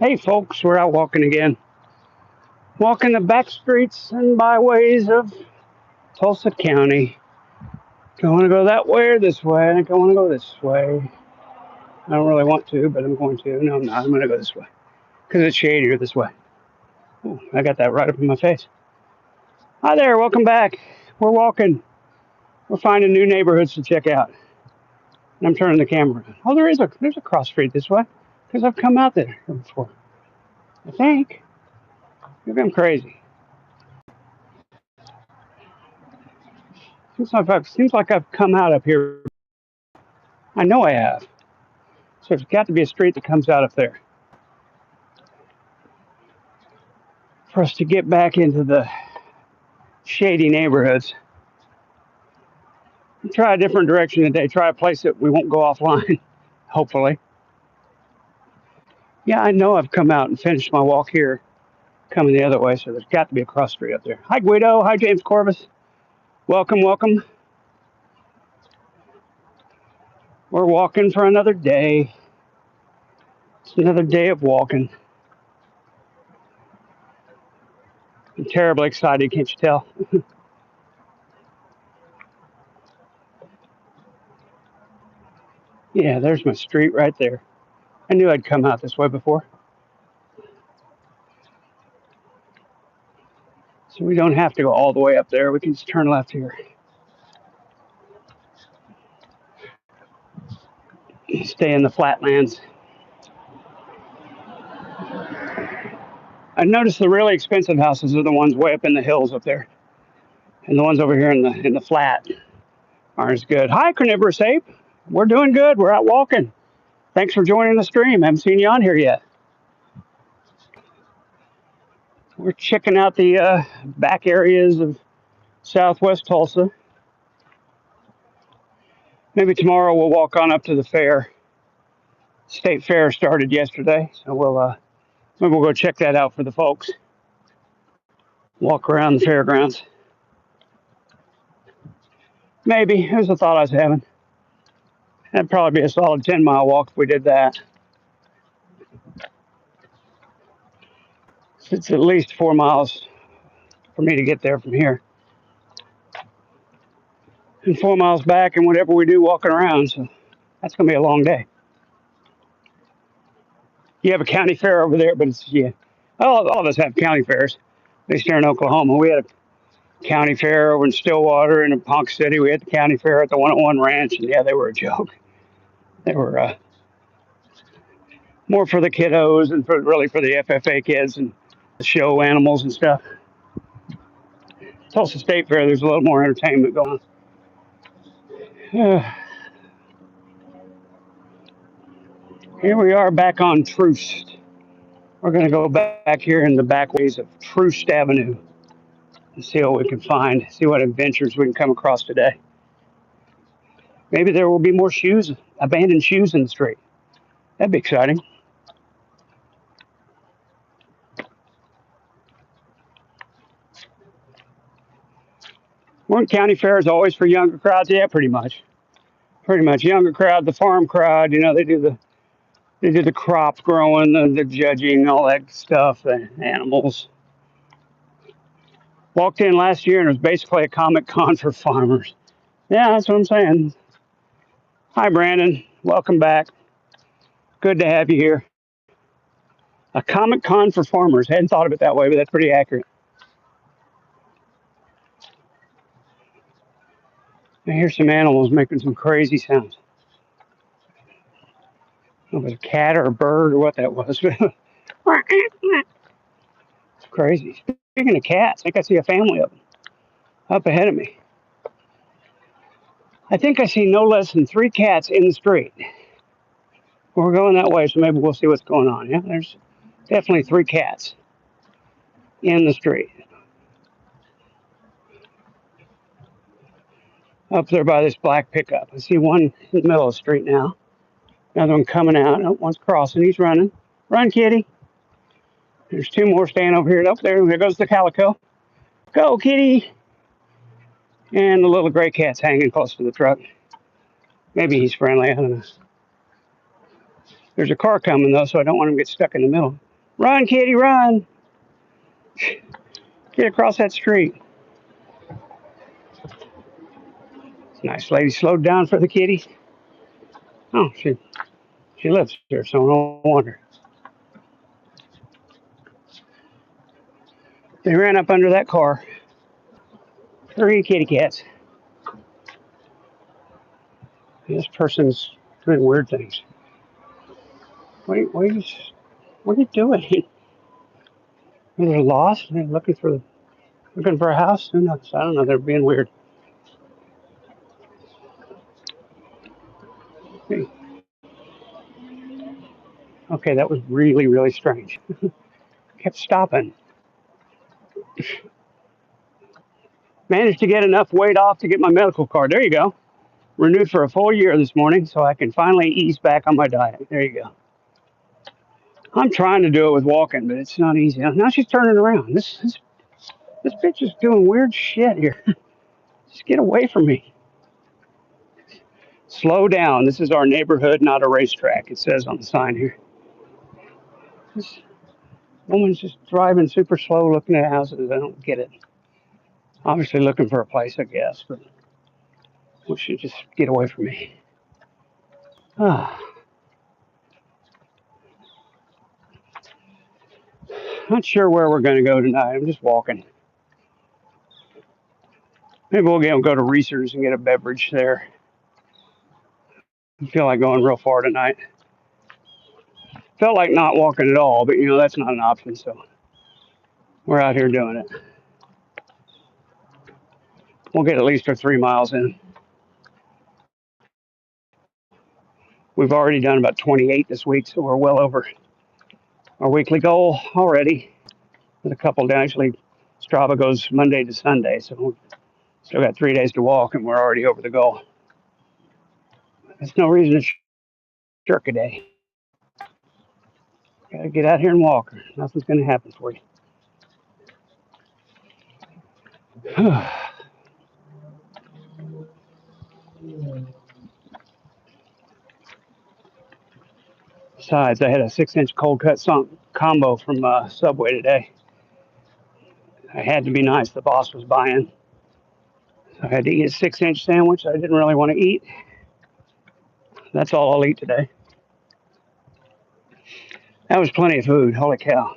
Hey folks, we're out walking again. Walking the back streets and byways of Tulsa County. Do I want to go that way or this way? I think I want to go this way. I don't really want to, but I'm going to. No, I'm not. I'm going to go this way because it's shadier this way. Ooh, I got that right up in my face. Hi there, welcome back. We're walking. We're finding new neighborhoods to check out. And I'm turning the camera on. Oh, there's a cross street this way because I've come out there before. I think. Maybe I'm crazy. Seems like I've come out up here. I know I have. So there's got to be a street that comes out up there for us to get back into the shady neighborhoods. Try a different direction today. Try a place that we won't go offline, hopefully. Yeah, I know I've come out and finished my walk here coming the other way, so there's got to be a cross street up there. Hi, Guido. Hi, James Corvus. Welcome, welcome. We're walking for another day. It's another day of walking. I'm terribly excited, can't you tell? Yeah, there's my street right there. I knew I'd come out this way before. So we don't have to go all the way up there. We can just turn left here. Stay in the flatlands. I noticed the really expensive houses are the ones way up in the hills up there, and the ones over here in the flat aren't as good. Hi, carnivorous ape. We're doing good. We're out walking. Thanks for joining the stream. Haven't seen you on here yet. We're checking out the back areas of Southwest Tulsa. Maybe tomorrow we'll walk on up to the fair. State fair started yesterday, so maybe we'll go check that out for the folks. Walk around the fairgrounds. Maybe. It was a thought I was having. That'd probably be a solid 10-mile walk if we did that. It's at least 4 miles for me to get there from here. And 4 miles back, and whatever we do walking around. So that's going to be a long day. You have a county fair over there, but it's, yeah. All of us have county fairs. At least here in Oklahoma. We had a county fair over in Stillwater and in Ponca City. We had the county fair at the 101 Ranch, and yeah, they were a joke. They were more for the kiddos and really for the FFA kids and the show animals and stuff. Tulsa State Fair, there's a little more entertainment going on. Here we are back on Troost. We're going to go back here in the back ways of Troost Avenue and see what we can find, see what adventures we can come across today. Maybe there will be more shoes, abandoned shoes in the street. That'd be exciting. Weren't county fairs always for younger crowds? Yeah, pretty much. Pretty much younger crowd, the farm crowd. You know, they do the crop growing, the judging, all that stuff, the animals. Walked in last year and it was basically a Comic Con for farmers. Yeah, that's what I'm saying. Hi, Brandon. Welcome back. Good to have you here. A Comic Con for farmers. Hadn't thought of it that way, but that's pretty accurate. I hear some animals making some crazy sounds. I don't know if it was a cat or a bird or what that was. It's crazy. Speaking of cats, I think I see a family of them up ahead of me. I think I see no less than 3 cats in the street. We're going that way, so maybe we'll see what's going on. Yeah, there's definitely 3 cats in the street. Up there by this black pickup. I see one in the middle of the street now. Another one coming out. Oh, one's crossing. He's running. Run, kitty. There's 2 more staying over here. Oh, there goes the calico. Go, kitty. And the little gray cat's hanging close to the truck. Maybe he's friendly. I don't know. There's a car coming, though, so I don't want him to get stuck in the middle. Run, kitty, run. Get across that street. Nice lady slowed down for the kitty. Oh, she lives here, so no wonder. They ran up under that car. 3 kitty cats. This person's doing weird things. What are you doing? They're lost. They're looking for a house. Who knows? I don't know. They're being weird. Okay, that was really, really strange. Kept stopping. Managed to get enough weight off to get my medical card. There you go. Renewed for a full year this morning, so I can finally ease back on my diet. There you go. I'm trying to do it with walking, but it's not easy. Now she's turning around. This bitch is doing weird shit here. Just get away from me. Slow down. This is our neighborhood, not a racetrack. It says on the sign here. This woman's just driving super slow, looking at houses. I don't get it. Obviously looking for a place, I guess, but we should just get away from me. Ah, not sure where we're going to go tonight. I'm just walking. Maybe we'll go to Reese's and get a beverage there. I feel like going real far tonight. Felt like not walking at all, but that's not an option, so we're out here doing it. We'll get at least our 3 miles in. We've already done about 28 this week, so we're well over our weekly goal already. With a couple down, actually, Strava goes Monday to Sunday, so we still got 3 days to walk, and we're already over the goal. There's no reason to shirk a day. Gotta get out here and walk. Nothing's gonna happen for you. Besides, I had a 6-inch cold cut combo from Subway today. I had to be nice. The boss was buying. So I had to eat a 6-inch sandwich I didn't really want to eat. That's all I'll eat today. That was plenty of food. Holy cow.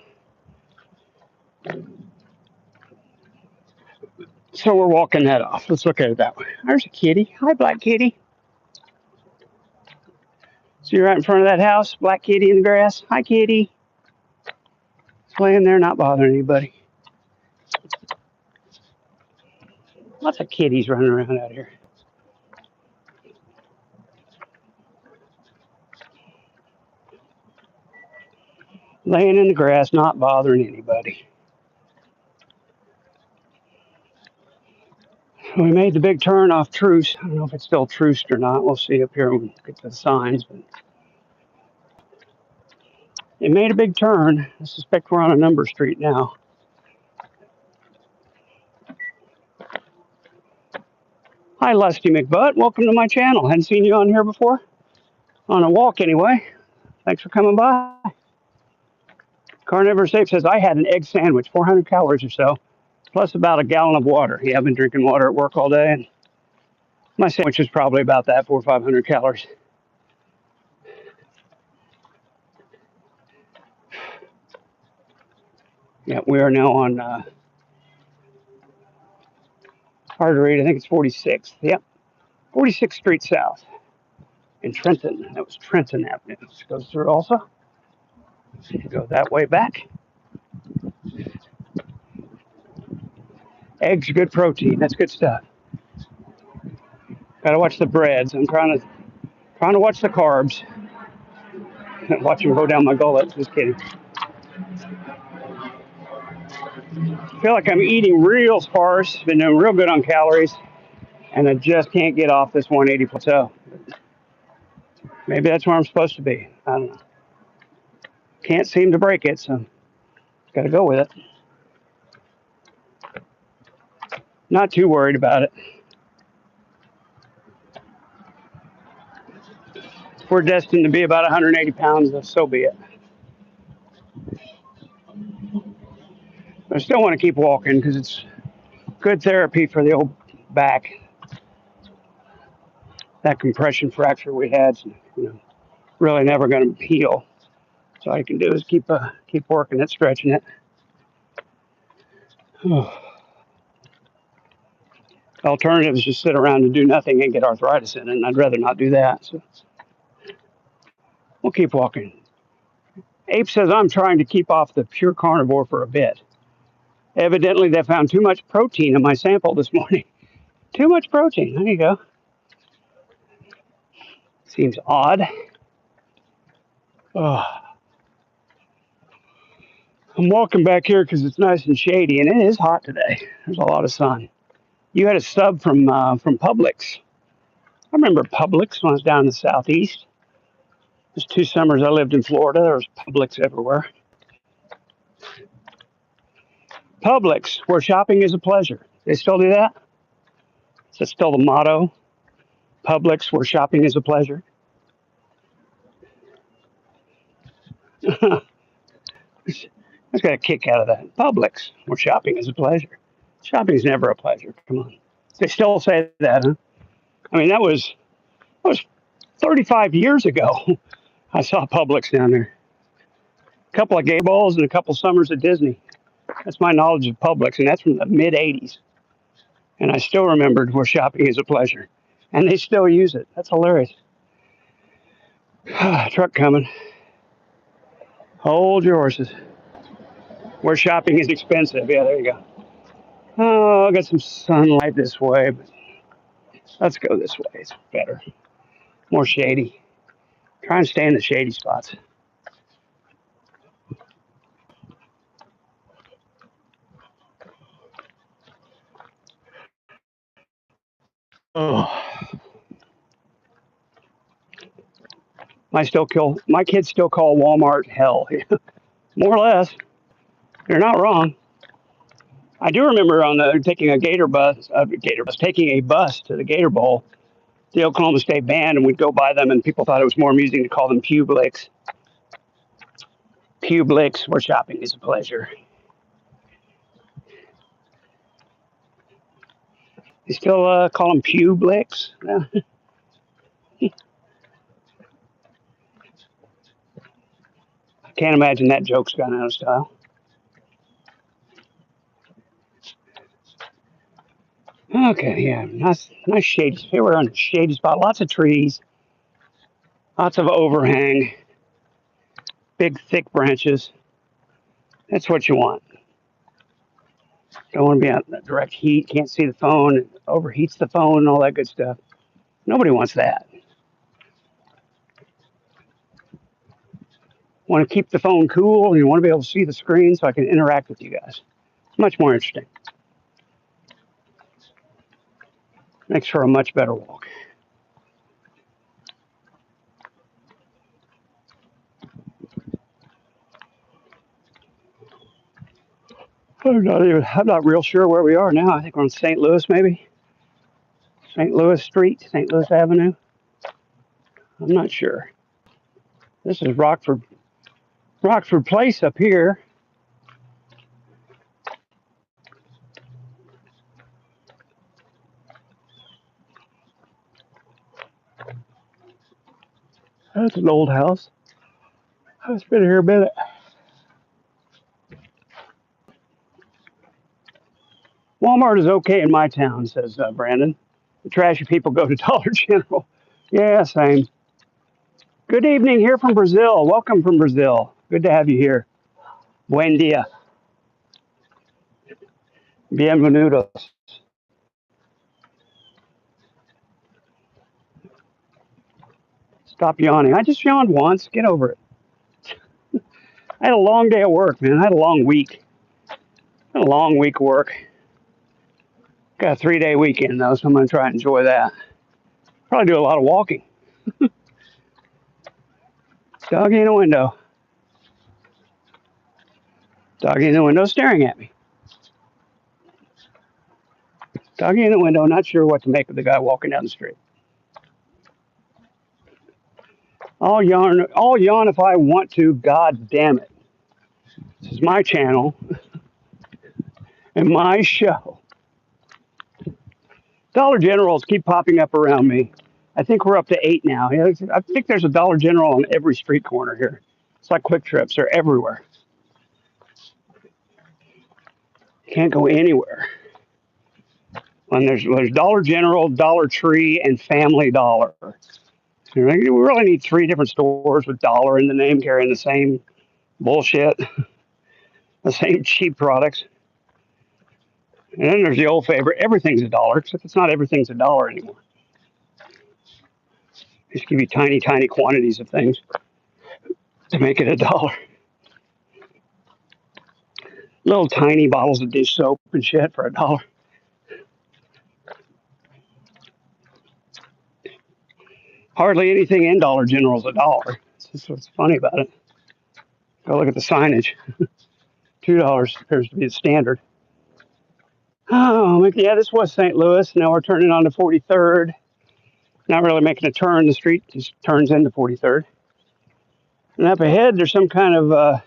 So we're walking that off. Let's look at it that way. There's a kitty. Hi, black kitty. So you're right in front of that house, black kitty in the grass. Hi, kitty. It's laying there, not bothering anybody. Lots of kitties running around out here. Laying in the grass, not bothering anybody. We made the big turn off Troost. I don't know if it's still Troost or not. We'll see up here when we get to the signs. But it made a big turn. I suspect we're on a number street now. Hi, Lusty McButt. Welcome to my channel. Hadn't seen you on here before. On a walk, anyway. Thanks for coming by. Carnivore Safe says, I had an egg sandwich, 400 calories or so, plus about a gallon of water. Yeah, I've been drinking water at work all day, and my sandwich is probably about that, 400 or 500 calories. Yeah, we are now on Artery, I think it's 46th. Yep, 46th Street South in Trenton. That was Trenton Avenue. This goes through also. So you go that way back. Eggs, good protein. That's good stuff. Gotta watch the breads. I'm trying to watch the carbs. Watch them go down my gullet. Just kidding. I feel like I'm eating real sparse. Been doing real good on calories, and I just can't get off this 180 plateau. Maybe that's where I'm supposed to be. I don't know. Can't seem to break it, so gotta go with it. Not too worried about it. If we're destined to be about 180 pounds, so be it. I still want to keep walking because it's good therapy for the old back. That compression fracture we had, really never going to heal. So all you can do is keep working it, stretching it. Alternative is just sit around and do nothing and get arthritis in it, and I'd rather not do that. So we'll keep walking. Ape says, I'm trying to keep off the pure carnivore for a bit. Evidently, they found too much protein in my sample this morning. Too much protein. There you go. Seems odd. Oh. I'm walking back here because it's nice and shady, and it is hot today. There's a lot of sun. You had a sub from Publix. I remember Publix when I was down in the southeast. There's 2 summers I lived in Florida. There was Publix everywhere. Publix, where shopping is a pleasure. They still do that? Is that still the motto? Publix, where shopping is a pleasure. I just got a kick out of that. Publix, where shopping is a pleasure. Shopping's never a pleasure. Come on. They still say that, huh? I mean, that was 35 years ago. I saw Publix down there. A couple of gay balls and a couple summers at Disney. That's my knowledge of Publix, and that's from the mid 80s. And I still remembered where shopping is a pleasure. And they still use it. That's hilarious. Truck coming. Hold your horses. Where shopping is expensive. Yeah, there you go. Oh, I got some sunlight this way, but let's go this way. It's better. More shady. Try and stay in the shady spots. Oh. My kids still call Walmart hell. More or less. They're not wrong. I do remember taking taking a bus to the Gator Bowl, the Oklahoma State Band, and we'd go by them, and people thought it was more amusing to call them Publix. Publix, where shopping is a pleasure. They still call them Publix. I can't imagine that joke's gone out of style. Okay, yeah, nice shady. Here we're on a shady spot. Lots of trees, lots of overhang, big thick branches. That's what you want. Don't want to be out in the direct heat. Can't see the phone. It overheats the phone and all that good stuff. Nobody wants that. Want to keep the phone cool, and you want to be able to see the screen so I can interact with you guys. It's much more interesting. Makes for a much better walk. I'm not real sure where we are now. I think we're on St. Louis, maybe. St. Louis Street, St. Louis Avenue. I'm not sure. This is Rockford Place up here. That's an old house. I've been here a minute. Walmart is okay in my town, says Brandon. The trashy people go to Dollar General. Yeah, same. Good evening here from Brazil. Welcome from Brazil. Good to have you here. Buen dia. Bienvenidos. Stop yawning. I just yawned once. Get over it. I had a long day at work, man. I had a long week. Of work. Got a 3-day weekend, though, so I'm going to try and enjoy that. Probably do a lot of walking. Doggy in the window. Doggy in the window staring at me. Doggy in the window, not sure what to make of the guy walking down the street. I'll yawn if I want to. God damn it. This is my channel. and my show. Dollar Generals keep popping up around me. I think we're up to 8 now. Yeah, I think there's a Dollar General on every street corner here. It's like Quick Trips. They're everywhere. Can't go anywhere. When there's Dollar General, Dollar Tree, and Family Dollar. We really need 3 different stores with dollar in the name carrying the same bullshit, the same cheap products. And then there's the old favorite, everything's a dollar, except it's not everything's a dollar anymore. They just give you tiny, tiny quantities of things to make it a dollar. Little tiny bottles of dish soap and shit for a dollar. Hardly anything in Dollar General is a dollar. That's just what's funny about it. Go look at the signage. $2 appears to be the standard. Oh, yeah, this was St. Louis. Now we're turning on to 43rd. Not really making a turn. The street just turns into 43rd. And up ahead, there's some kind of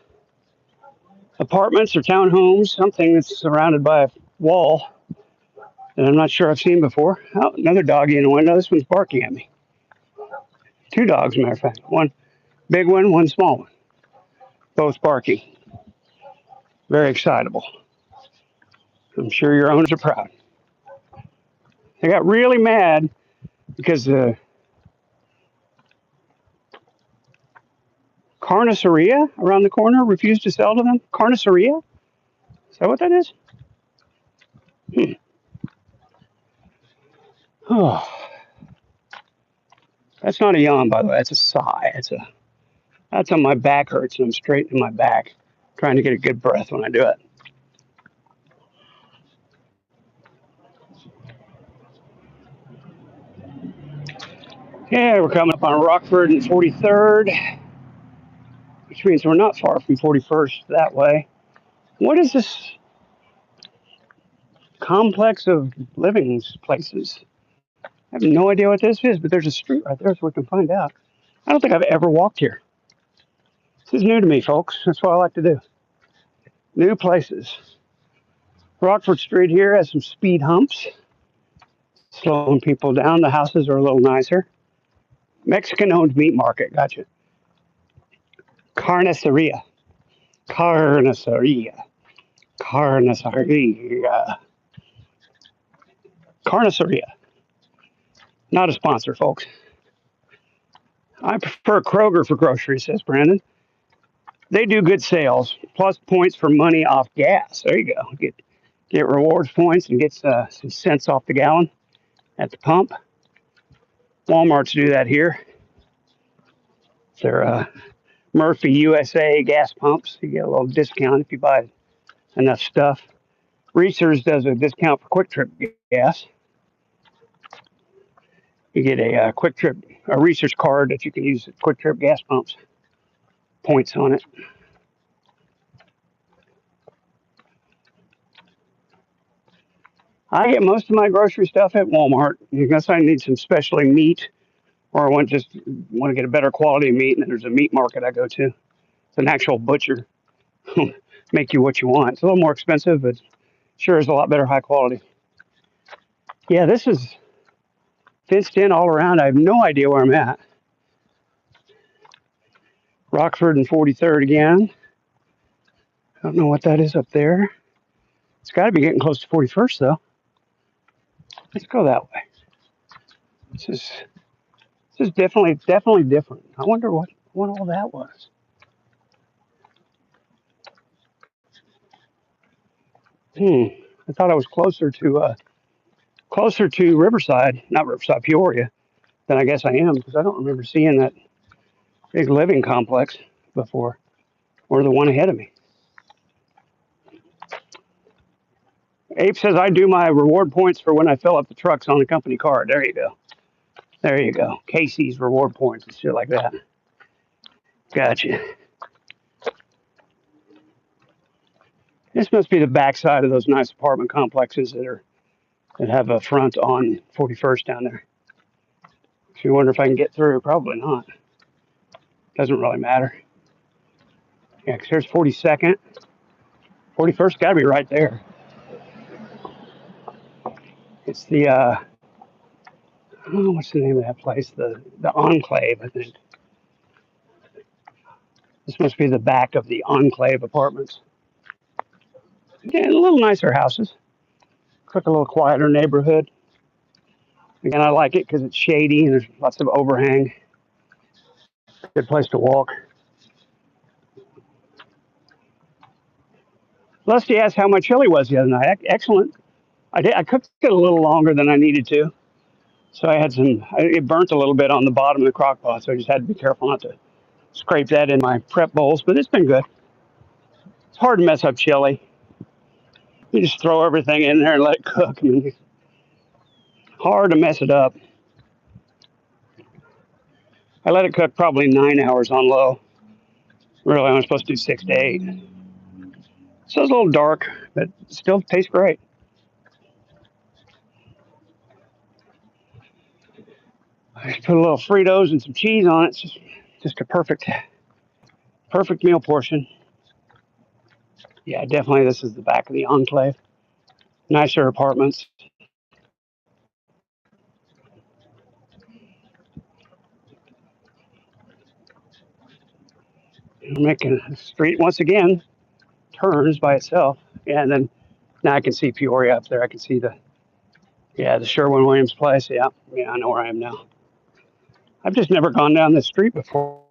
apartments or townhomes, something that's surrounded by a wall that I'm not sure I've seen before. Oh, another doggy in the window. This one's barking at me. 2 dogs, matter of fact. One big one, one small one. Both barking. Very excitable. I'm sure your owners are proud. They got really mad because the Carniceria around the corner refused to sell to them. Carniceria? Is that what that is? Oh, that's not a yawn, by the way. That's a sigh. That's on my back hurts, and I'm straightening my back, trying to get a good breath when I do it. Yeah, we're coming up on Rockford and 43rd, which means we're not far from 41st that way. What is this complex of living places? I have no idea what this is, but there's a street right there so we can find out. I don't think I've ever walked here. This is new to me, folks. That's what I like to do. New places. Rockford Street here has some speed humps, slowing people down. The houses are a little nicer. Mexican-owned meat market. Gotcha. Carniceria. Carniceria. Carniceria. Carniceria. Not a sponsor, folks. I prefer Kroger for groceries, says Brandon. They do good sales, plus points for money off gas. There you go. Get rewards points and get some cents off the gallon at the pump. Walmart's do that here. They're Murphy USA gas pumps. You get a little discount if you buy enough stuff. Reese's does a discount for Quick Trip gas. You get a Quick Trip, a Reese's card that you can use at Quick Trip gas pumps. Points on it. I get most of my grocery stuff at Walmart. I guess I need some specialty meat, or I want to get a better quality of meat. And then there's a meat market I go to. It's an actual butcher. Make you what you want. It's a little more expensive, but sure is a lot better high quality. Yeah, this is fenced in all around. I have no idea where I'm at. Rockford and 43rd again. I don't know what that is up there. It's got to be getting close to 41st though. Let's go that way. This is definitely different. I wonder what all that was. I thought I was closer to Riverside, not Riverside, Peoria, than I guess I am, because I don't remember seeing that big living complex before, or the one ahead of me. Ape says I do my reward points for when I fill up the trucks on the company card. There you go. There you go. Casey's reward points and shit like that. Gotcha. This must be the backside of those nice apartment complexes that have a front on 41st down there. If you wonder if I can get through, probably not. Doesn't really matter. Yeah, because there's 42nd. 41st got to be right there. It's the oh, what's the name of that place? The Enclave, I think. This must be the back of the Enclave Apartments. Yeah, a little nicer houses. Looks like a little quieter neighborhood. Again, I like it because it's shady and there's lots of overhang. Good place to walk. Lusty asked how my chili was the other night. Excellent. I cooked it a little longer than I needed to, so I had it burnt a little bit on the bottom of the crock pot, so I just had to be careful not to scrape that in my prep bowls. But it's been good. It's hard to mess up chili. You just throw everything in there and let it cook. I mean, hard to mess it up. I let it cook probably 9 hours on low. Really, I'm supposed to do 6 to 8. So it's a little dark, but still tastes great. I just put a little Fritos and some cheese on it. It's just a perfect meal portion. Yeah, definitely this is the back of the Enclave. Nicer apartments. We're making a street once again turns by itself. Yeah, and then now I can see Peoria up there. I can see the Sherwin-Williams place. Yeah, I know where I am now. I've just never gone down this street before.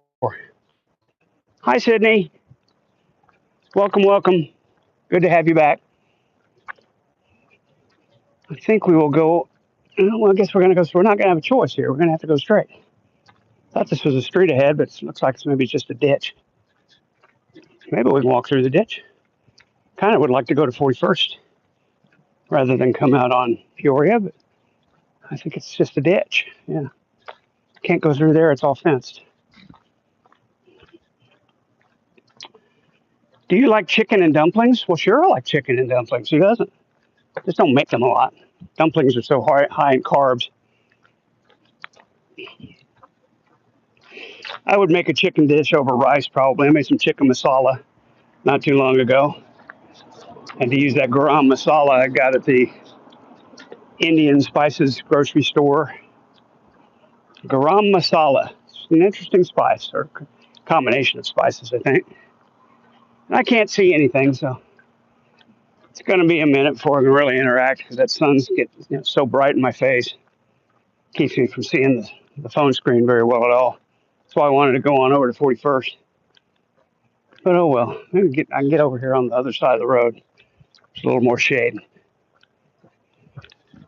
Hi, Sydney. Welcome, welcome. Good to have you back. I think we will go. Well, I guess we're going to go. So we're not going to have a choice here. We're going to have to go straight. Thought this was a street ahead, but it looks like it's maybe just a ditch. Maybe we can walk through the ditch. Kind of would like to go to 41st rather than come out on Peoria, but I think it's just a ditch. Yeah. Can't go through there. It's all fenced. Do you like chicken and dumplings? Well, sure, I like chicken and dumplings. Who doesn't? Just don't make them a lot. Dumplings are so high in carbs. I would make a chicken dish over rice probably. I made some chicken masala not too long ago. And to use that garam masala I got at the Indian Spices grocery store. Garam masala. It's an interesting spice or combination of spices, I think. And I can't see anything, so it's going to be a minute before I can really interact because that sun's getting so bright in my face. Keeps me from seeing the phone screen very well at all. That's why I wanted to go on over to 41st. But oh well, maybe I can get over here on the other side of the road. There's a little more shade.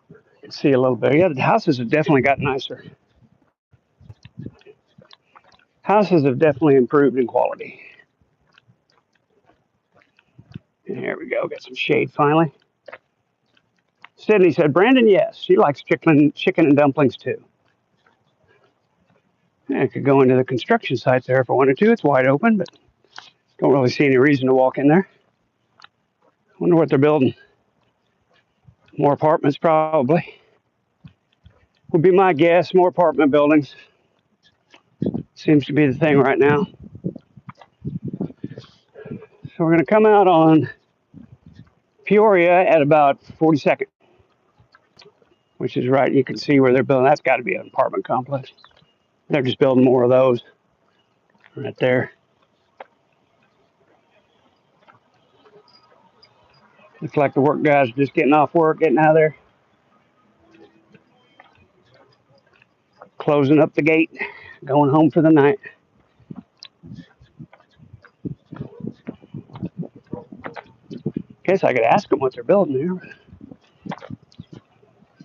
You can see a little bit. Yeah, the houses have definitely got nicer. Houses have definitely improved in quality. And here we go. Got some shade finally. Sydney said, Brandon, yes, she likes chicken and dumplings too. Yeah, I could go into the construction site there if I wanted to. It's wide open, but don't really see any reason to walk in there. Wonder what they're building. More apartments, probably. Would be my guess. More apartment buildings. Seems to be the thing right now. So we're going to come out on Peoria at about 42nd, which is right. You can see where they're building. That's got to be an apartment complex. They're just building more of those right there. Looks like the work guys are just getting off work, getting out of there. Closing up the gate, going home for the night. Guess I could ask them what they're building here.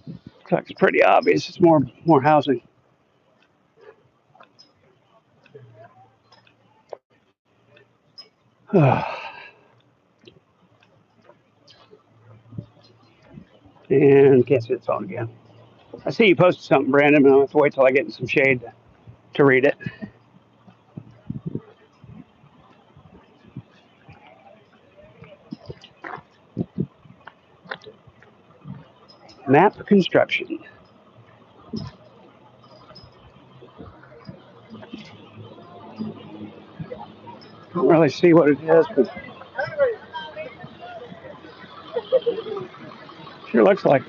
Looks like it's pretty obvious. It's more housing. And can't see the phone again. I see you posted something, Brandon, but I'll have to wait till I get in some shade to read it. Map construction. Don't really see what it is, but sure looks like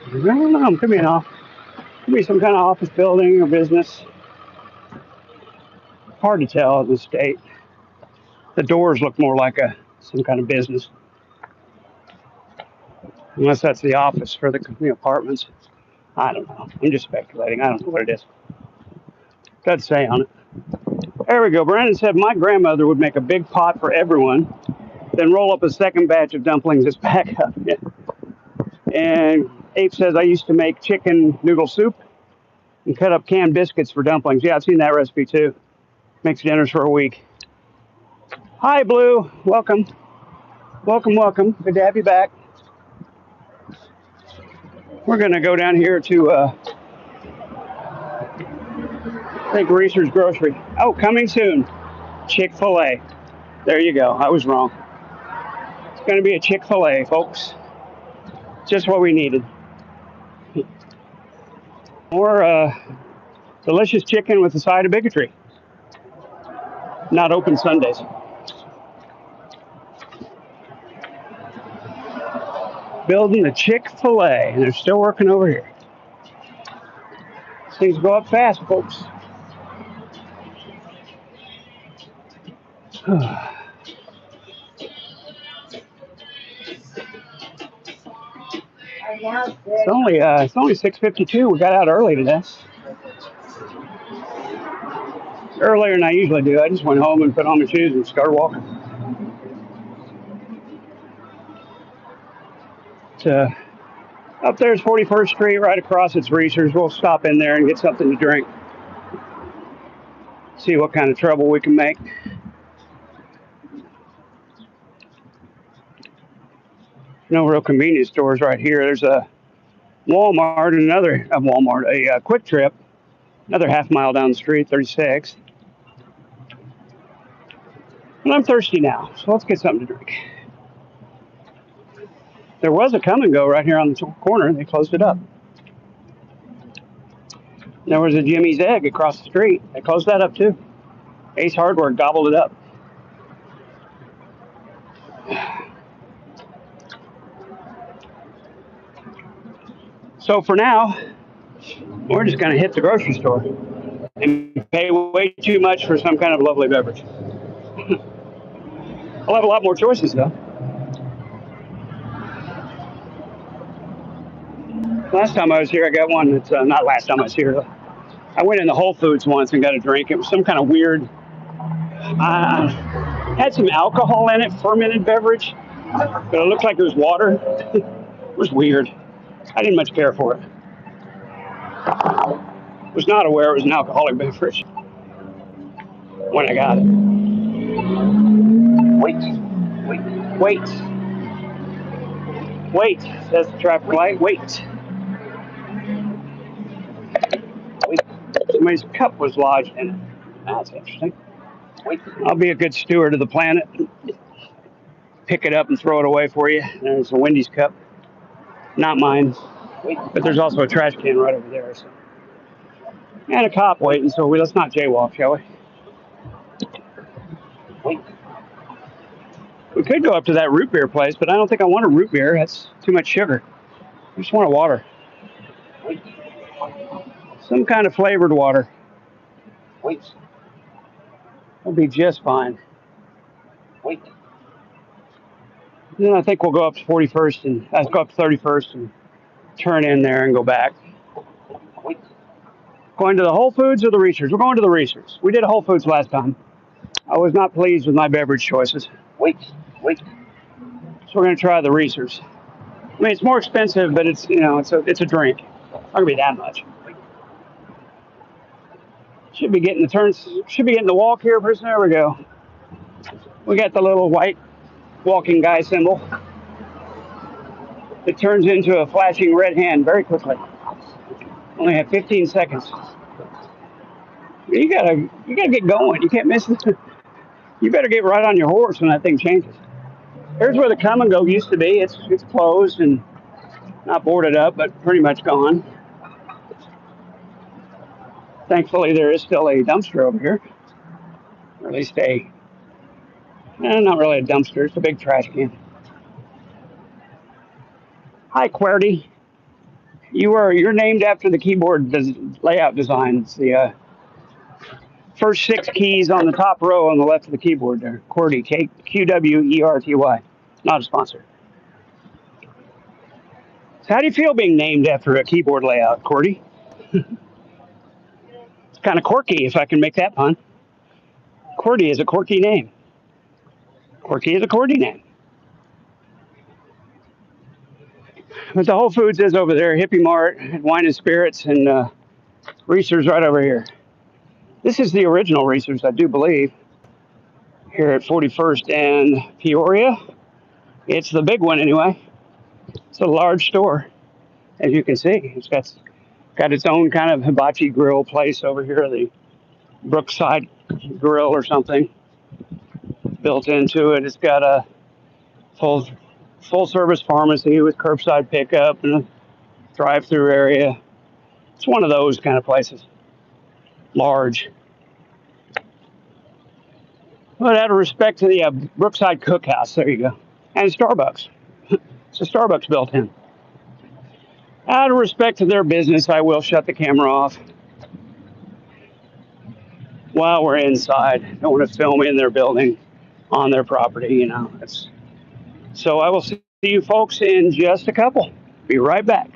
I don't know. Could be some kind of office building or business. Hard to tell in the state. The doors look more like some kind of business, unless that's the office for the apartments. I don't know. I'm just speculating. I don't know what it is. Doesn't say on it. There we go. Brandon said my grandmother would make a big pot for everyone, then roll up a second batch of dumplings as backup. Yeah. And Ape says I used to make chicken noodle soup and cut up canned biscuits for dumplings. Yeah, I've seen that recipe too. Makes dinners for a week. Hi, Blue. Welcome. Welcome, welcome. Good to have you back. We're going to go down here to, I think, Reese's Grocery. Oh, coming soon. Chick-fil-A. There you go. I was wrong. It's going to be a Chick-fil-A, folks. Just what we needed. More delicious chicken with a side of bigotry. Not open Sundays. Building the Chick-fil-A, and they're still working over here. Things go up fast, folks. It's only 6:52. We got out early today. Earlier than I usually do. I just went home and put on my shoes and started walking. Up there's 41st Street, right across it's Reese's. We'll stop in there and get something to drink. See what kind of trouble we can make. No real convenience stores right here. There's a Walmart and a Quick Trip, another half mile down the street, 36. And I'm thirsty now, so let's get something to drink. There was a Come and Go right here on the corner. They closed it up. There was a Jimmy's Egg across the street. They closed that up too. Ace Hardware gobbled it up. So for now, we're just going to hit the grocery store and pay way too much for some kind of lovely beverage. I'll have a lot more choices though. Last time I was here, I got one that's not last time I was here. I went in the Whole Foods once and got a drink. It was some kind of weird, had some alcohol in it, fermented beverage, but it looked like it was water. It was weird. I didn't much care for it. Was not aware it was an alcoholic beverage when I got it. Wait, says the traffic light. Wait. Somebody's cup was lodged in it. That's interesting. I'll be a good steward of the planet. Pick it up and throw it away for you. There's a Wendy's cup. Not mine. But there's also a trash can right over there. So. And a cop waiting, so let's not jaywalk, shall we? We could go up to that root beer place, but I don't think I want a root beer. That's too much sugar. I just want a water. Some kind of flavored water. It'll be just fine. Then I think we'll go up to 41st and go up to 31st and turn in there and go back. Going to the Whole Foods or the Reese's? We're going to the Reese's. We did a Whole Foods last time. I was not pleased with my beverage choices. So we're going to try the Reese's. I mean, it's more expensive, but it's a drink. Not going to be that much. Should be getting the walk here pretty soon. There we go. We got the little white walking guy symbol. It turns into a flashing red hand very quickly. Only have 15 seconds. You gotta get going. You can't miss it. You better get right on your horse when that thing changes. Here's where the Come and Go used to be. It's closed and not boarded up, but pretty much gone. Thankfully, there is still a dumpster over here. Or at least not really a dumpster. It's a big trash can. Hi, QWERTY. You're named after the keyboard layout design. It's the first six keys on the top row on the left of the keyboard there. QWERTY, QWERTY. Not a sponsor. So how do you feel being named after a keyboard layout, QWERTY? It's kind of quirky, if I can make that pun. QWERTY is a quirky name. Quirky is a QWERTY name. But the Whole Foods is over there, Hippie Mart, Wine and Spirits, and Reese's right over here. This is the original Reese's, I do believe, here at 41st and Peoria. It's the big one anyway. It's a large store, as you can see. It's got its own kind of hibachi grill place over here, the Brookside Grill or something built into it. It's got a full service pharmacy with curbside pickup and a drive-through area. It's one of those kind of places, large. But out of respect to the Brookside Cookhouse, there you go, and Starbucks. It's a Starbucks built in. Out of respect to their business, I will shut the camera off while we're inside. Don't want to film in their building on their property, you know. So I will see you folks in just a couple. Be right back.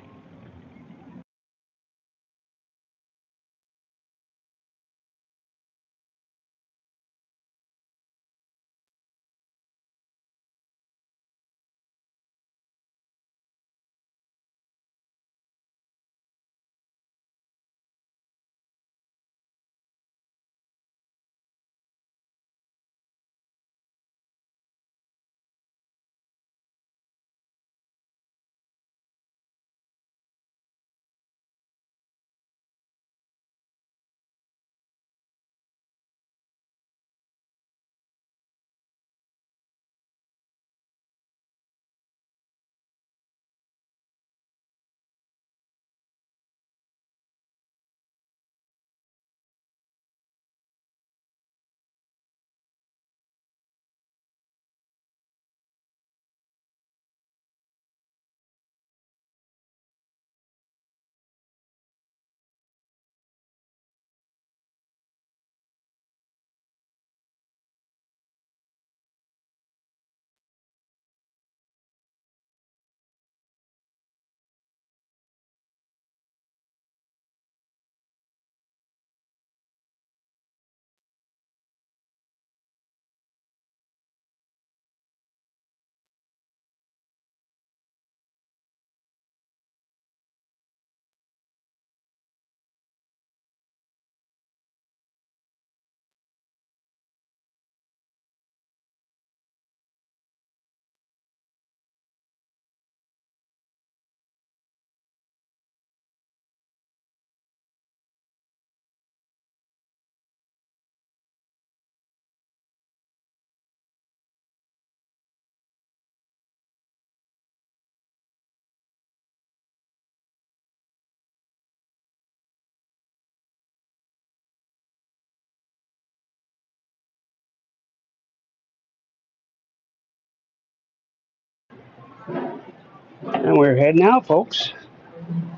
And we're heading out, folks.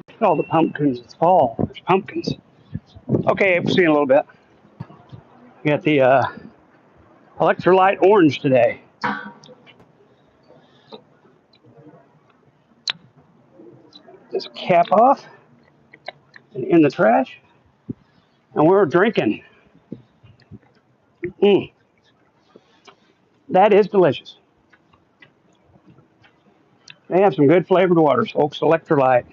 Look at all the pumpkins. It's fall. There's pumpkins. Okay, we'll see you in a little bit. We got the electrolyte orange today. This cap off and in the trash. And we're drinking. Mm, that is delicious. They have some good flavored waters, folks. Electrolyte.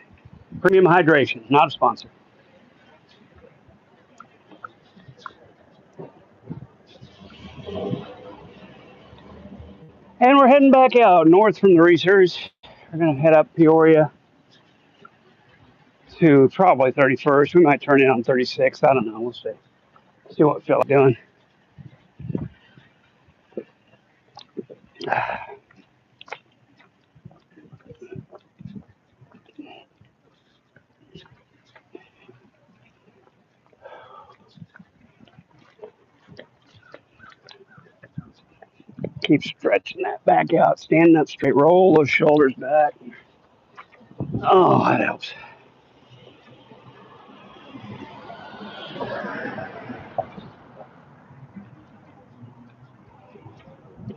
Premium hydration. Not a sponsor. And we're heading back out north from the Research. We're going to head up Peoria to probably 31st. We might turn in on 36th. I don't know. We'll see. See what we feel like doing. Keep stretching that back out. Standing up straight. Roll those shoulders back. Oh, that helps.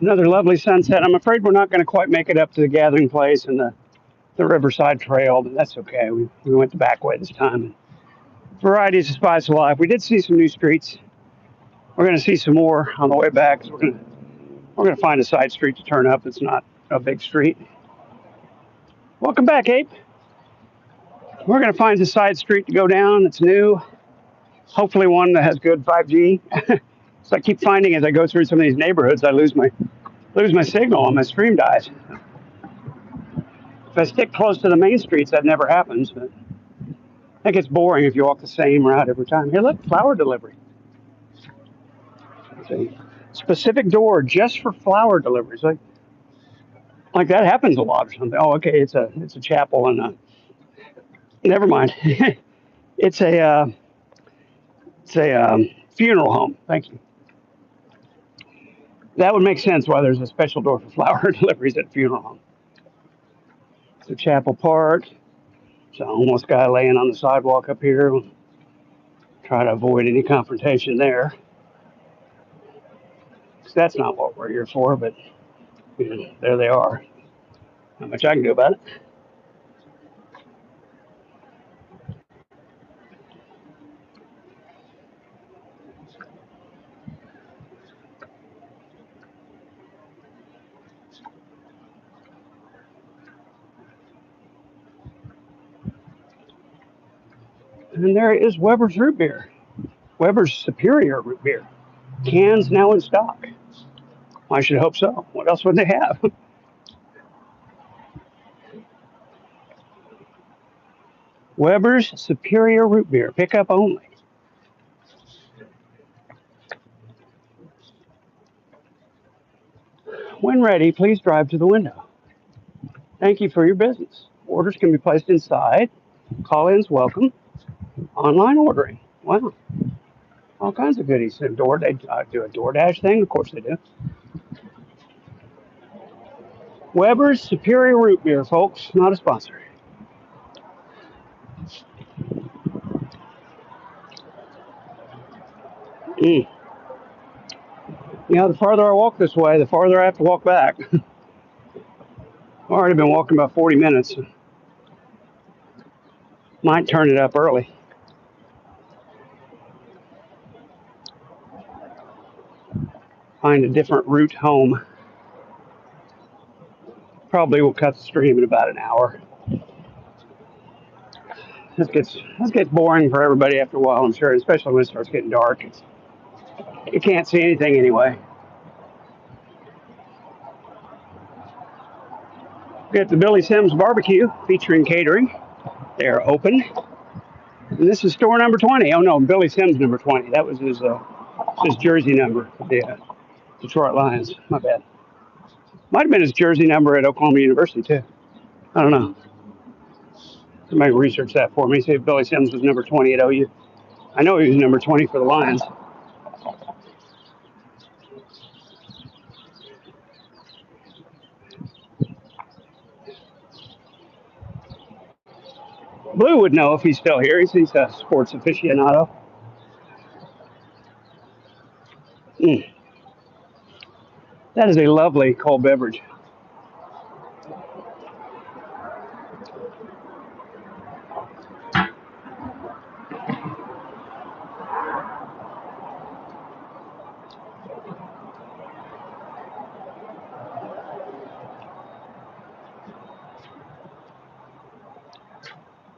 Another lovely sunset. I'm afraid we're not going to quite make it up to the gathering place and the Riverside Trail, but that's okay. We went the back way this time. Varieties of spice of life. We did see some new streets. We're going to see some more on the way back. So we're gonna find a side street to turn up. It's not a big street. Welcome back, Ape. We're going to find a side street to go down that's new. Hopefully one that has good 5G. So I keep finding as I go through some of these neighborhoods, I lose my signal and my stream dies. If I stick close to the main streets, that never happens. But I think it's boring if you walk the same route every time. Here, look, flower delivery. It's a specific door just for flower deliveries. Like that happens a lot or something. Oh, okay, it's a chapel and never mind. It's a funeral home. Thank you. That would make sense why there's a special door for flower deliveries at a funeral home. So Chapel Park. So almost guy laying on the sidewalk up here. We'll try to avoid any confrontation there. So that's not what we're here for, but there they are. Not much I can do about it. And there is Weber's root beer. Weber's Superior root beer. Cans now in stock. I should hope so. What else would they have? Weber's Superior root beer. Pickup only. When ready, please drive to the window. Thank you for your business. Orders can be placed inside. Call-ins welcome. Online ordering. Wow. All kinds of goodies. They do a DoorDash thing. Of course they do. Weber's Superior root beer, folks. Not a sponsor. Mm. You know, the farther I walk this way, the farther I have to walk back. I've already been walking about 40 minutes. Might turn it up early. Find a different route home. Probably will cut the stream in about an hour. This gets boring for everybody after a while, I'm sure, especially when it starts getting dark. You can't see anything anyway. We got the Billy Sims Barbecue featuring catering. They are open. And this is store number 20. Oh no, Billy Sims number 20. That was his jersey number for the Detroit Lions. My bad. Might have been his jersey number at Oklahoma University too. I don't know. Somebody research that for me. See if Billy Sims was number 20 at OU. I know he was number 20 for the Lions. Blue would know if he's still here. He's a sports aficionado. Mm. That is a lovely cold beverage.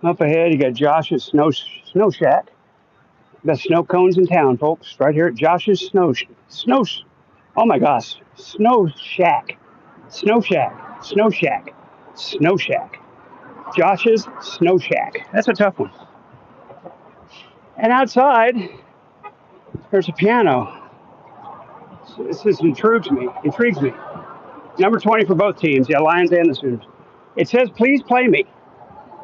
Up ahead, you got Josh's Snow Shack. Got snow cones in town, folks. Right here at Josh's Snow. Oh my gosh, Snow Shack, Snow Shack, Snow Shack, Snow Shack. Josh's Snow Shack. That's a tough one. And outside, there's a piano. This intrigues me. Number 20 for both teams, yeah, Lions and the Sooners. It says, "Please play me."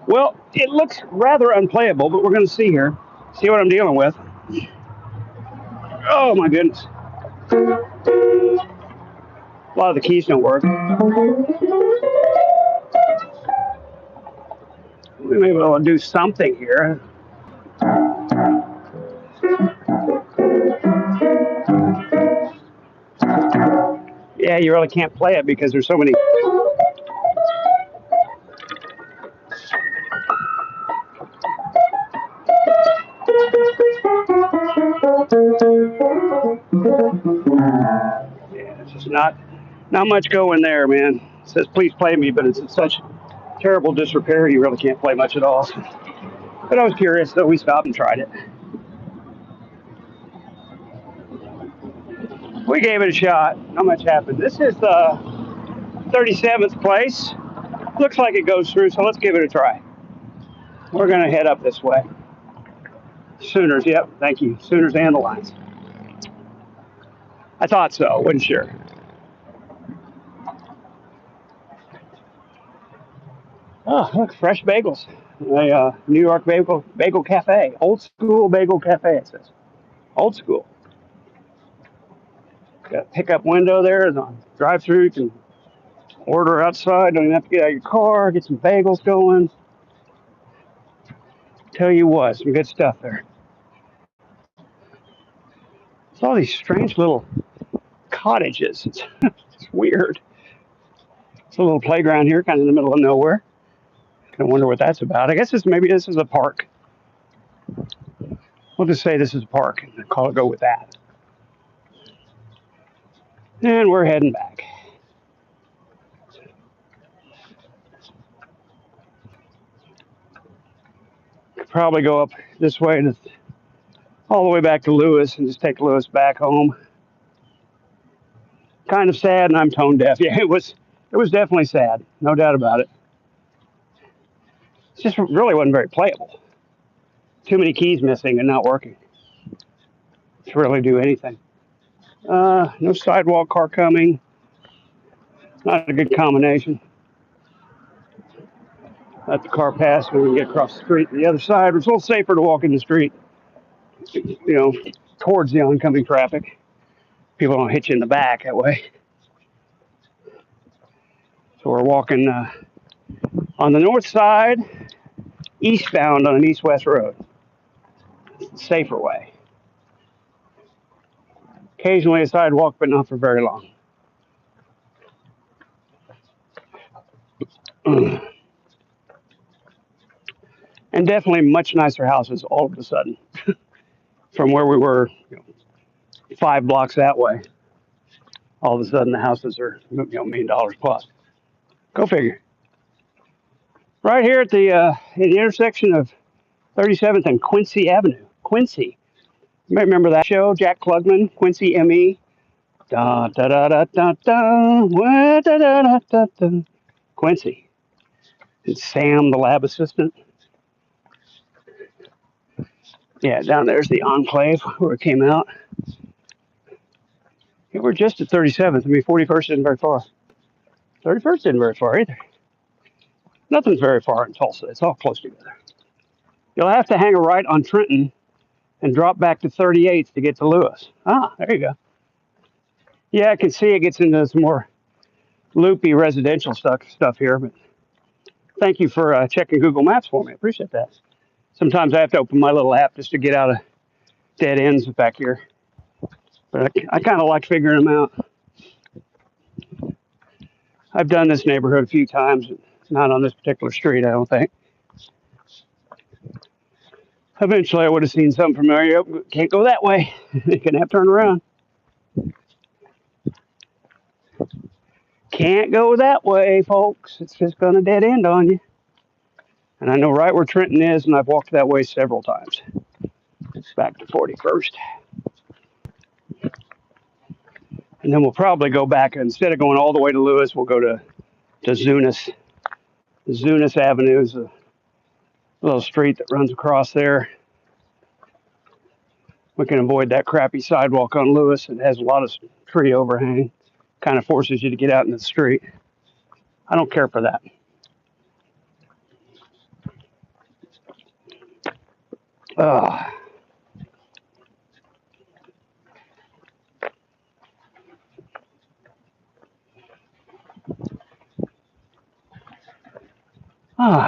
Well, it looks rather unplayable, but we're going to see here. See what I'm dealing with. Oh my goodness. A lot of the keys don't work. We may be able to do something here. Yeah, you really can't play it because there's so many. Yeah, it's just not much going there, man. It says please play me, but it's in such terrible disrepair you really can't play much at all. But I was curious, so we stopped and tried it. We gave it a shot. Not much happened. This is the 37th place. Looks like it goes through, so let's give it a try. We're going to head up this way. Sooners, yep, thank you. Sooners and the Lions. I thought so, wasn't sure. Oh, look, fresh bagels. A New York bagel cafe. Old school bagel cafe, it says. Old school. Got a pickup window there. Drive through. You can order outside. Don't even have to get out of your car. Get some bagels going. Tell you what, some good stuff there. It's all these strange little cottages. It's weird. It's a little playground here, kind of in the middle of nowhere. Kind of wonder what that's about. I guess maybe this is a park. We'll just say this is a park and call it go with that. And we're heading back. Could probably go up this way to all the way back to Lewis and just take Lewis back home. Kind of sad, and I'm tone deaf. Yeah, it was definitely sad, no doubt about it. It just really wasn't very playable. Too many keys missing and not working to really do anything. No sidewalk car coming. Not a good combination. Let the car pass when we get across the street to the other side. It's a little safer to walk in the street, towards the oncoming traffic. People don't hit you in the back that way. So we're walking on the north side, eastbound on an east-west road. It's the safer way. Occasionally a sidewalk, but not for very long. And definitely much nicer houses all of a sudden from where we were 5 blocks that way. All of a sudden the houses are $1 million plus. Go figure. Right here at the intersection of 37th and Quincy Avenue. Quincy. You may remember that show, Jack Klugman, Quincy M.E. Da da da da da da da da da da da. Quincy. And Sam, the lab assistant. Yeah, down there's the Enclave where it came out. Yeah, we're just at 37th. I mean, 41st isn't very far. 31st isn't very far either. Nothing's very far in Tulsa. It's all close together. You'll have to hang a right on Trenton and drop back to 38th to get to Lewis. Ah, there you go. Yeah, I can see it gets into some more loopy residential stuff here, but thank you for checking Google Maps for me. I appreciate that. Sometimes I have to open my little app just to get out of dead ends back here. But I kind of like figuring them out. I've done this neighborhood a few times. Not on this particular street, I don't think. Eventually, I would have seen something familiar. Oh, can't go that way. You're going to have to turn around. Can't go that way, folks. It's just going to dead end on you. And I know right where Trenton is, and I've walked that way several times. It's back to 41st. And then we'll probably go back. Instead of going all the way to Lewis, we'll go to Zunis. Zunis Avenue is a little street that runs across there. We can avoid that crappy sidewalk on Lewis. It has a lot of tree overhang. Kind of forces you to get out into the street. I don't care for that.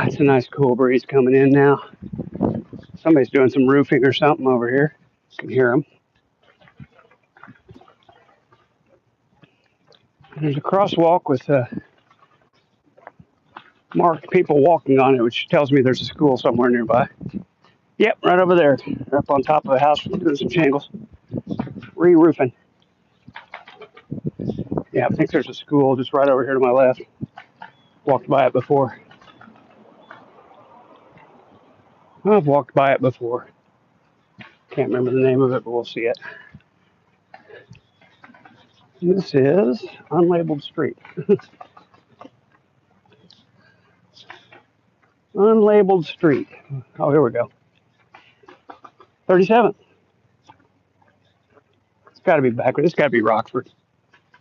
It's a nice cool breeze coming in now. Somebody's doing some roofing or something over here. You can hear them. There's a crosswalk with marked people walking on it, which tells me there's a school somewhere nearby. Yep, right over there. They're up on top of the house doing some shingles, re-roofing. Yeah, I think there's a school just right over here to my left. Walked by it before. I've walked by it before. Can't remember the name of it, but we'll see it. This is Unlabeled Street. Unlabeled Street. Oh, here we go. 37th. It's got to be backward. It's got to be Rockford.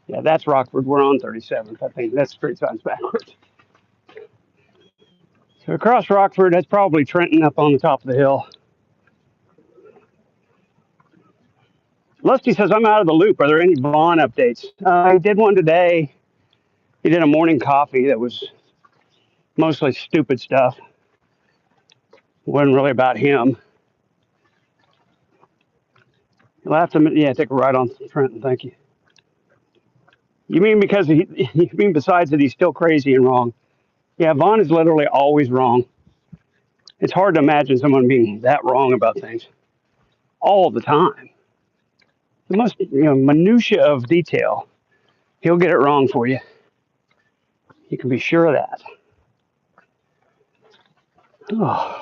Yeah, that's Rockford. We're on 37th. I think that street sign's backwards. So across Rockford, that's probably Trenton up on the top of the hill. Lusty says, I'm out of the loop. Are there any Vaughn updates? I did one today. He did a morning coffee that was mostly stupid stuff. Wasn't really about him. You'll have to, yeah, take a ride on Trenton. Thank you. You mean because you mean besides that he's still crazy and wrong? Yeah, Vaughn is literally always wrong. It's hard to imagine someone being that wrong about things all the time. The most minutia of detail. He'll get it wrong for you. You can be sure of that. Oh.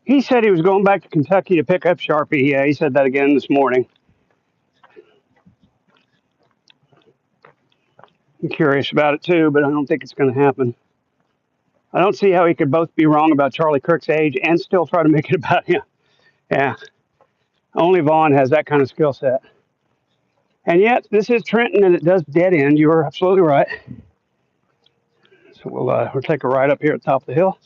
He said he was going back to Kentucky to pick up Sharpie. Yeah, he said that again this morning. I'm curious about it too, but I don't think it's going to happen. I don't see how he could both be wrong about Charlie Kirk's age and still try to make it about him. Yeah, only Vaughn has that kind of skill set. And yet, this is Trenton, and it does dead end. You are absolutely right. So we'll take a ride up here at the top of the hill.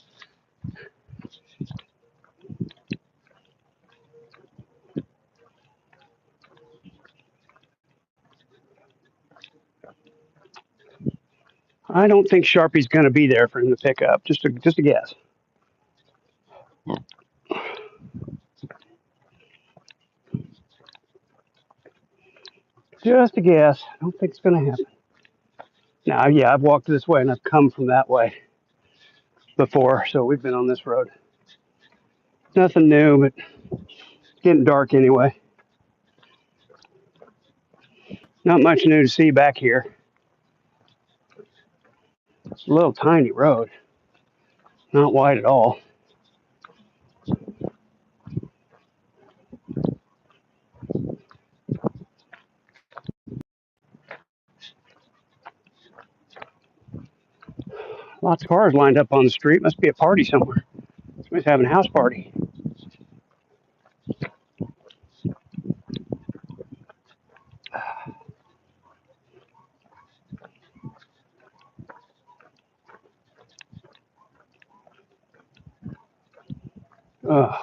I don't think Sharpie's going to be there for him to pick up. Just a guess. Just a guess. I don't think it's going to happen. Now, yeah, I've walked this way and I've come from that way before, so we've been on this road. Nothing new, but it's getting dark anyway. Not much new to see back here. It's a little tiny road, not wide at all. Lots of cars lined up on the street. Must be a party somewhere. Somebody's having a house party. Oh,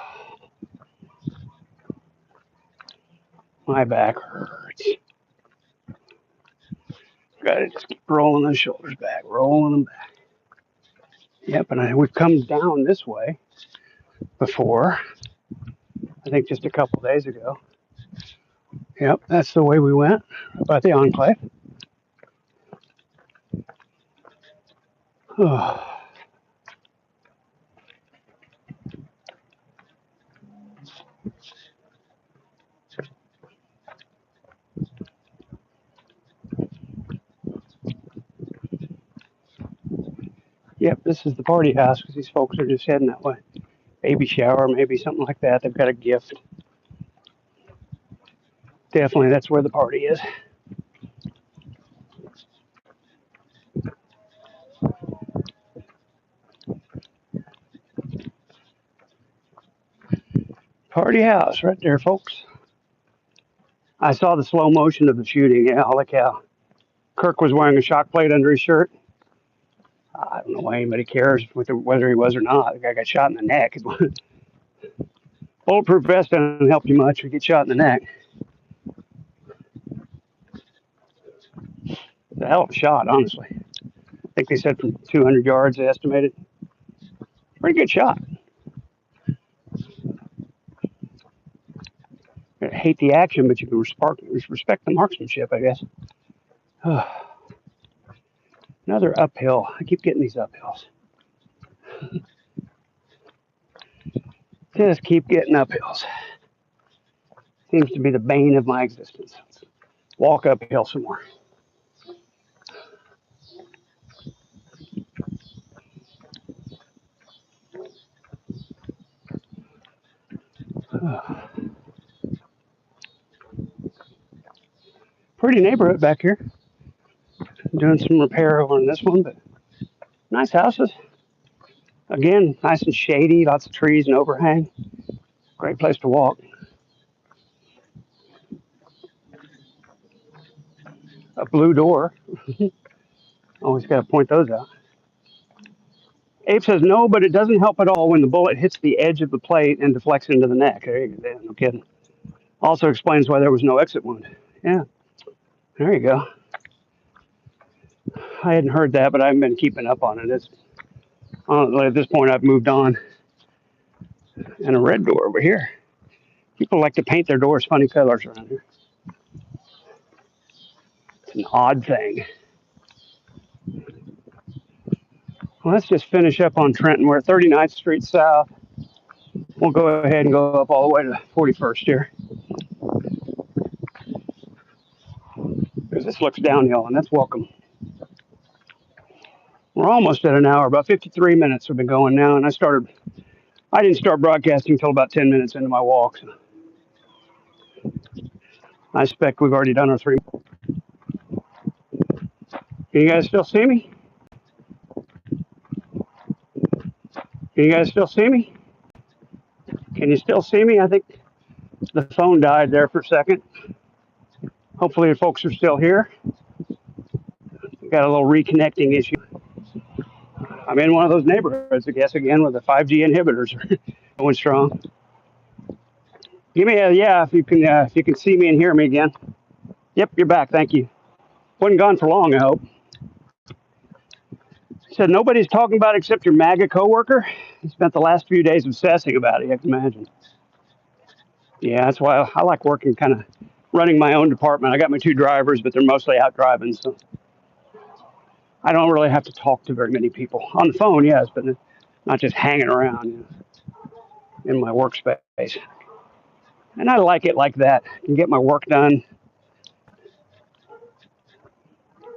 my back hurts. Gotta just keep rolling those shoulders back, rolling them back. Yep, and we've come down this way before. I think just a couple days ago. Yep, that's the way we went by the Enclave. Oh. Yep, this is the party house because these folks are just heading that way. Baby shower, maybe something like that. They've got a gift. Definitely, that's where the party is. Party house right there, folks. I saw the slow motion of the shooting. Yeah, holy cow. Kirk was wearing a shock plate under his shirt. I don't know why anybody cares whether he was or not. The guy got shot in the neck. Bulletproof vest doesn't help you much if you get shot in the neck. It's a hell of a shot, honestly. I think they said from 200 yards, they estimated. Pretty good shot. I hate the action, but you can respect the marksmanship, I guess. Another uphill. I keep getting these uphills. Just keep getting uphills. Seems to be the bane of my existence. Let's walk uphill some more. Pretty neighborhood back here. Doing some repair over on this one, but nice houses. Again, nice and shady, lots of trees and overhang. Great place to walk. A blue door. Always got to point those out. Abe says no, but it doesn't help at all when the bullet hits the edge of the plate and deflects into the neck. There you go. No kidding. Also explains why there was no exit wound. Yeah, there you go. I hadn't heard that, but I haven't been keeping up on it. At this point, I've moved on. And a red door over here. People like to paint their doors funny colors around here. It's an odd thing. Well, let's just finish up on Trenton. We're at 39th Street South. We'll go ahead and go up all the way to 41st here. Because this looks downhill, and that's welcome. We're almost at an hour. About 53 minutes we've been going now, and I didn't start broadcasting until about 10 minutes into my walk. So I expect we've already done our 3. Can you guys still see me? Can you guys still see me? Can you still see me? I think the phone died there for a second. Hopefully the folks are still here. Got a little reconnecting issue. I'm in one of those neighborhoods, I guess, again, with the 5G inhibitors going strong. Give me a yeah if you can see me and hear me again. Yep, you're back. Thank you. Wasn't gone for long, I hope. Said nobody's talking about it except your MAGA coworker. He spent the last few days obsessing about it. You can imagine. Yeah, that's why I like working, kind of running my own department. I got my 2 drivers, but they're mostly out driving, so I don't really have to talk to very many people on the phone. Yes, but not just hanging around in my workspace. And I like it like that. I can get my work done.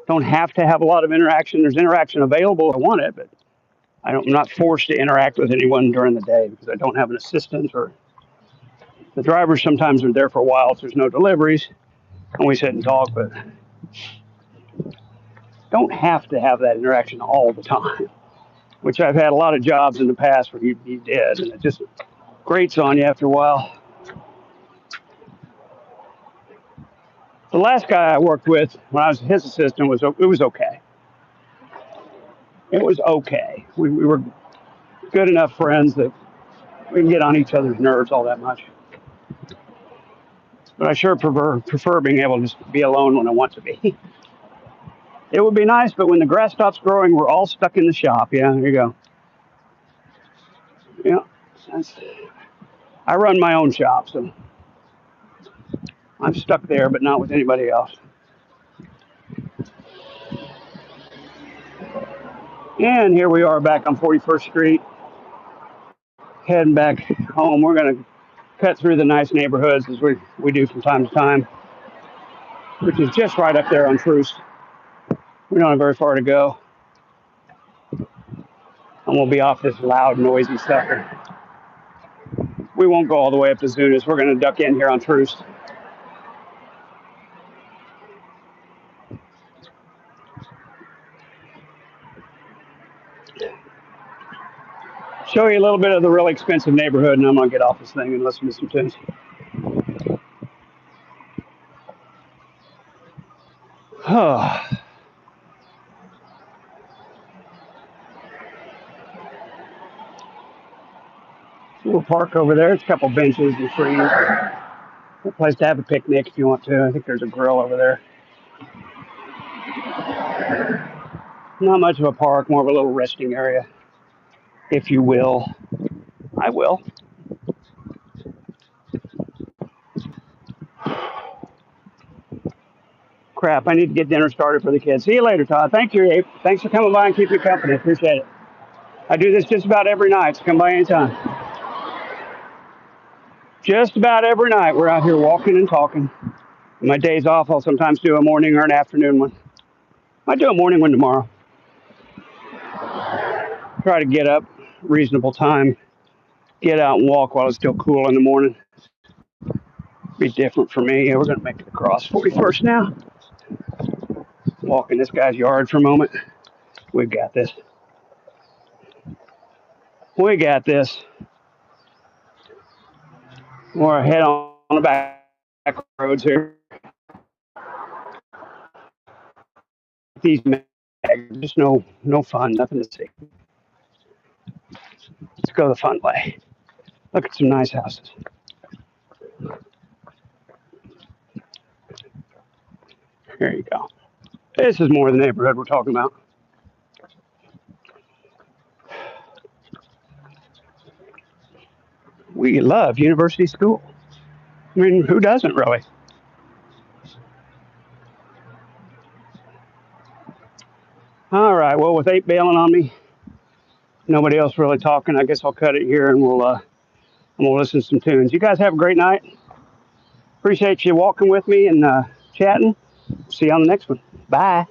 Don't have to have a lot of interaction. There's interaction available if I want it, but I'm not forced to interact with anyone during the day because I don't have an assistant, or the drivers sometimes are there for a while if there's no deliveries and we sit and talk, but don't have to have that interaction all the time, which I've had a lot of jobs in the past where you did, and it just grates on you after a while. The last guy I worked with when I was his assistant it was okay. It was okay. We were good enough friends that we can get on each other's nerves all that much. But I sure prefer being able to just be alone when I want to be. It would be nice, but when the grass stops growing, we're all stuck in the shop. Yeah, there you go. Yeah, I run my own shop, so I'm stuck there, but not with anybody else. And here we are back on 41st Street, heading back home. We're going to cut through the nice neighborhoods as we do from time to time, which is just right up there on Troost. We don't have very far to go. And we'll be off this loud, noisy sucker. We won't go all the way up to Zunis. We're going to duck in here on Troost. Show you a little bit of the really expensive neighborhood, and I'm gonna get off this thing and listen to some tunes. Oh. Little park over there. It's a couple benches and trees. A place to have a picnic if you want to. I think there's a grill over there. Not much of a park, more of a little resting area, if you will. I will. Crap, I need to get dinner started for the kids. See you later, Todd. Thank you, Abe. Thanks for coming by and keeping me company. Appreciate it. I do this just about every night, so come by anytime. Just about every night, we're out here walking and talking. My days off, I'll sometimes do a morning or an afternoon one. Might do a morning one tomorrow. Try to get up reasonable time, get out and walk while it's still cool in the morning. Be different for me. We're gonna make it across 41st now. Walk in this guy's yard for a moment. We've got this. We got this. We're head on the back roads here. These just no fun, nothing to see. Let's go the fun way. Look at some nice houses. There you go. This is more the neighborhood we're talking about. We love University School. I mean, who doesn't really? All right. Well, with Abe bailing on me, nobody else really talking. I guess I'll cut it here, and we'll listen to some tunes. You guys have a great night. Appreciate you walking with me and chatting. See you on the next one. Bye.